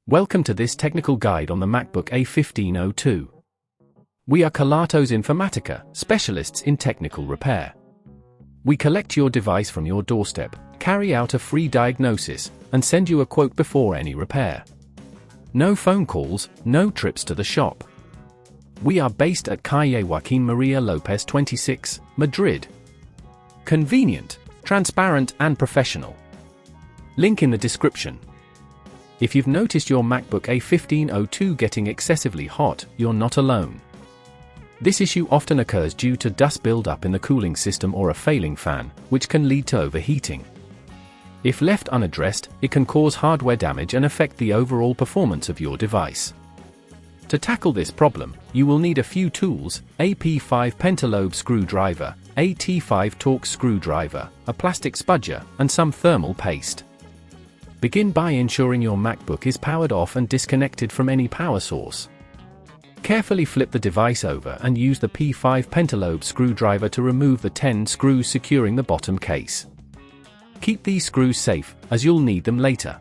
Welcome to this technical guide on the MacBook A1502. We are Kelatos Informatica, specialists in technical repair. We collect your device from your doorstep, carry out a free diagnosis, and send you a quote before any repair. No phone calls, no trips to the shop. We are based at Calle Joaquín María López 26, Madrid. Convenient, transparent and professional. Link in the description. If you've noticed your MacBook A1502 getting excessively hot, you're not alone. This issue often occurs due to dust buildup in the cooling system or a failing fan, which can lead to overheating. If left unaddressed, it can cause hardware damage and affect the overall performance of your device. To tackle this problem, you will need a few tools: a P5 pentalobe screwdriver, a T5 Torx screwdriver, a plastic spudger, and some thermal paste. Begin by ensuring your MacBook is powered off and disconnected from any power source. Carefully flip the device over and use the P5 pentalobe screwdriver to remove the 10 screws securing the bottom case. Keep these screws safe, as you'll need them later.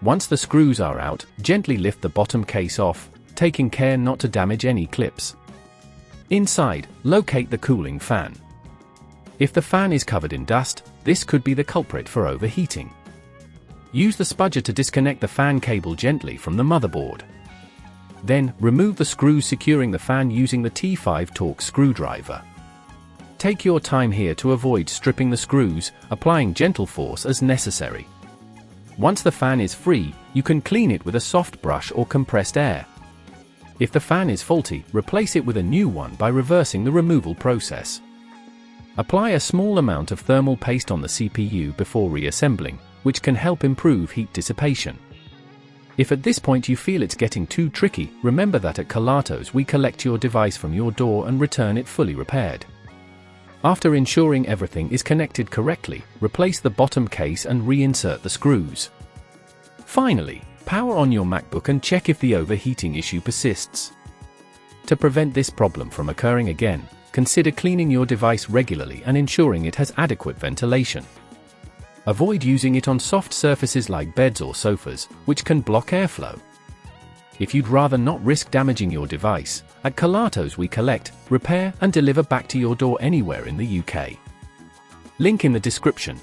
Once the screws are out, gently lift the bottom case off, taking care not to damage any clips. Inside, locate the cooling fan. If the fan is covered in dust, this could be the culprit for overheating. Use the spudger to disconnect the fan cable gently from the motherboard. Then, remove the screws securing the fan using the T5 Torx screwdriver. Take your time here to avoid stripping the screws, applying gentle force as necessary. Once the fan is free, you can clean it with a soft brush or compressed air. If the fan is faulty, replace it with a new one by reversing the removal process. Apply a small amount of thermal paste on the CPU before reassembling, which can help improve heat dissipation. If at this point you feel it's getting too tricky, remember that at Kelatos we collect your device from your door and return it fully repaired. After ensuring everything is connected correctly, replace the bottom case and reinsert the screws. Finally, power on your MacBook and check if the overheating issue persists. To prevent this problem from occurring again, consider cleaning your device regularly and ensuring it has adequate ventilation. Avoid using it on soft surfaces like beds or sofas, which can block airflow. If you'd rather not risk damaging your device, at Kelatos we collect, repair and deliver back to your door anywhere in the UK. Link in the description.